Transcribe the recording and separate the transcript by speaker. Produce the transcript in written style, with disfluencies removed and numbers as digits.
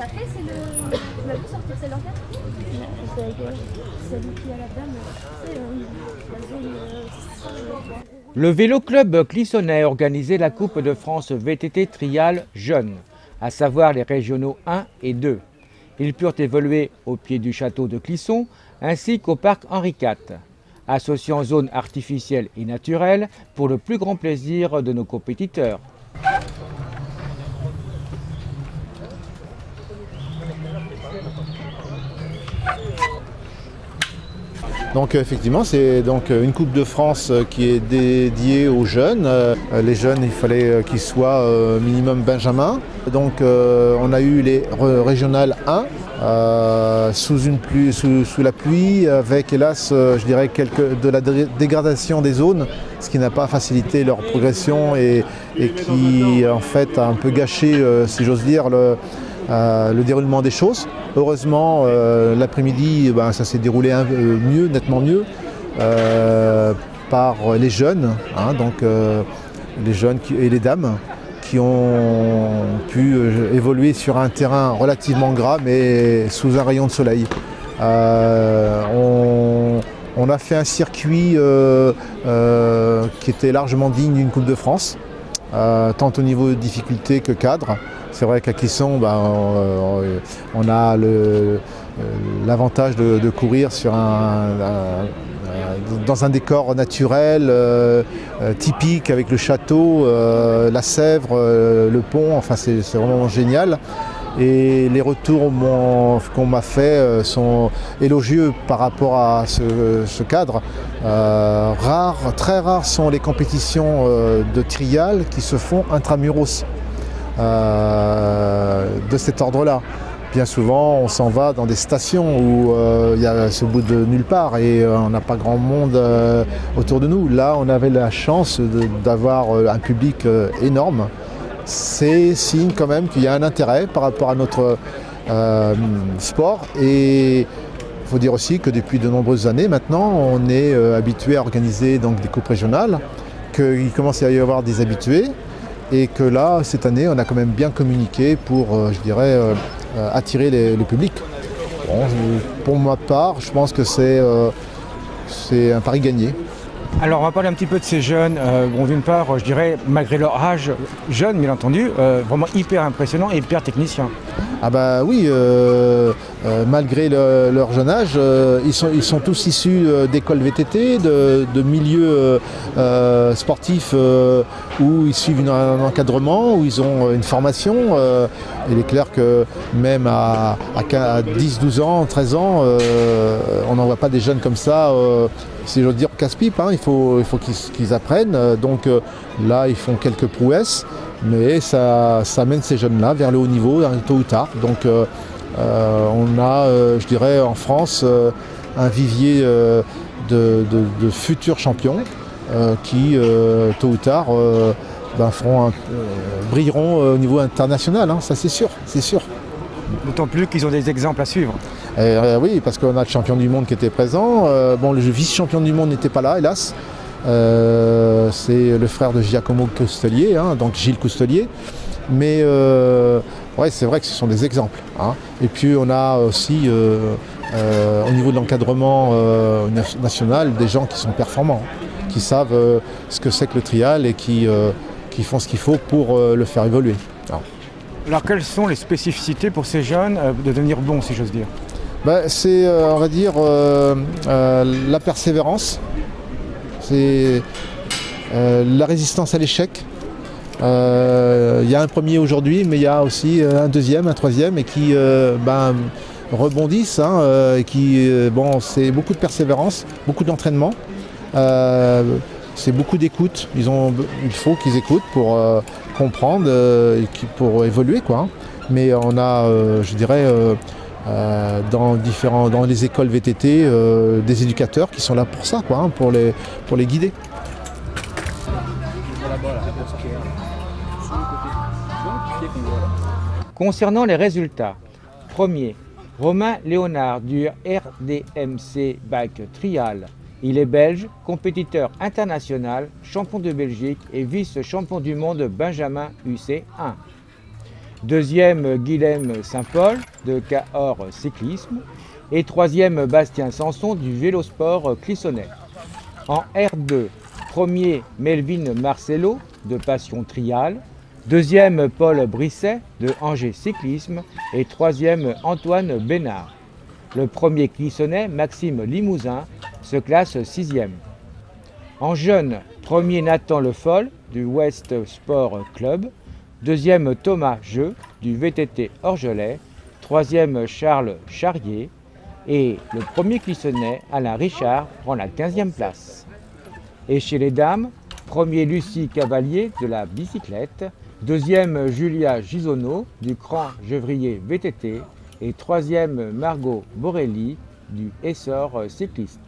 Speaker 1: Ça fait, c'est le... Tu l'as vu sortir, c'est l'organe? C'est lui qui a la dame, c'est la zone...
Speaker 2: Le Vélo Club Clissonnais a organisé la Coupe de France VTT Trial Jeunes, à savoir les régionaux 1 et 2. Ils purent évoluer au pied du château de Clisson ainsi qu'au parc Henri IV, associant zones artificielles et naturelles pour le plus grand plaisir de nos compétiteurs.
Speaker 3: Donc effectivement, c'est donc une Coupe de France qui est dédiée aux jeunes. Les jeunes, il fallait qu'ils soient minimum benjamin. Donc on a eu les régionales 1 sous la pluie, avec hélas, je dirais, de la dégradation des zones, ce qui n'a pas facilité leur progression et qui en fait a un peu gâché, si j'ose dire, le déroulement des choses. Heureusement, l'après-midi, ça s'est déroulé mieux, nettement mieux, par les jeunes, les jeunes et les dames qui ont pu évoluer sur un terrain relativement gras, mais sous un rayon de soleil. On a fait un circuit qui était largement digne d'une Coupe de France, tant au niveau de difficulté que cadre. C'est vrai qu'à Clisson, on a l'avantage de courir dans un décor naturel, typique, avec le château, la Sèvre, le pont, enfin c'est vraiment génial. Et les retours qu'on m'a fait sont élogieux par rapport à ce cadre. Très rares sont les compétitions de trial qui se font intramuros. De cet ordre-là. Bien souvent, on s'en va dans des stations où il y a ce bout de nulle part et on n'a pas grand monde autour de nous. Là, on avait la chance d'avoir un public énorme. C'est signe quand même qu'il y a un intérêt par rapport à notre sport. Et il faut dire aussi que depuis de nombreuses années maintenant, on est habitué à organiser donc, des coupes régionales, qu'il commence à y avoir des habitués. Et que là, cette année, on a quand même bien communiqué pour, je dirais, attirer le public. Bon, pour ma part, je pense que c'est un pari gagné.
Speaker 2: Alors on va parler un petit peu de ces jeunes. D'une part, je dirais, malgré leur âge, jeunes bien entendu, vraiment hyper impressionnants et hyper techniciens.
Speaker 3: Ah bah oui, malgré leur jeune âge, ils sont tous issus d'écoles VTT, de milieux sportifs où ils suivent un encadrement, où ils ont une formation. Il est clair que même à 10, 12 ans, 13 ans, on n'en voit pas des jeunes comme ça, si j'ose dire, casse-pipe. Il faut qu'ils apprennent. Donc là, ils font quelques prouesses. Mais ça mène ces jeunes-là vers le haut niveau, tôt ou tard. Donc on a, je dirais, en France, un vivier de futurs champions qui, tôt ou tard, brilleront au niveau international, ça c'est sûr, c'est sûr.
Speaker 2: D'autant plus qu'ils ont des exemples à suivre.
Speaker 3: Oui, parce qu'on a le champion du monde qui était présent. Le vice-champion du monde n'était pas là, hélas. C'est le frère de Giacomo Costellier, donc Gilles Costellier. Mais c'est vrai que ce sont des exemples. Et puis on a aussi au niveau de l'encadrement national des gens qui sont performants, qui savent ce que c'est que le trial et qui font ce qu'il faut pour le faire évoluer.
Speaker 2: Alors quelles sont les spécificités pour ces jeunes de devenir bons, si j'ose dire?
Speaker 3: C'est, on va dire, la persévérance. C'est la résistance à l'échec. Il y a un premier aujourd'hui, mais il y a aussi un deuxième, un troisième, et qui rebondissent. Et c'est beaucoup de persévérance, beaucoup d'entraînement. C'est beaucoup d'écoute. Il faut qu'ils écoutent pour comprendre et pour évoluer, quoi. Mais on a, je dirais, dans les écoles VTT, des éducateurs qui sont là pour ça, quoi, pour les guider.
Speaker 2: Concernant les résultats, premier, Romain Léonard du RDMC Bike Trial. Il est belge, compétiteur international, champion de Belgique et vice-champion du monde Benjamin UC1. Deuxième, Guilhem Saint-Paul de Cahors Cyclisme. Et troisième, Bastien Sanson du Vélosport Clissonnais. En R2, premier, Melvin Marcello de Passion Trial. Deuxième, Paul Brisset de Angers Cyclisme. Et troisième, Antoine Bénard. Le premier Clissonnais, Maxime Limousin, se classe sixième. En jeune, premier, Nathan Le Foll du West Sport Club. Deuxième, Thomas Jeu du VTT Orgelet. Troisième, Charles Charrier. Et le premier Clissonnais, Alain Richard, prend la 15e place. Et chez les dames, premier, Lucie Cavalier de la bicyclette. Deuxième, Julia Gisonneau du Cran Gevrier VTT. Et troisième, Margot Borelli du Essor Cycliste.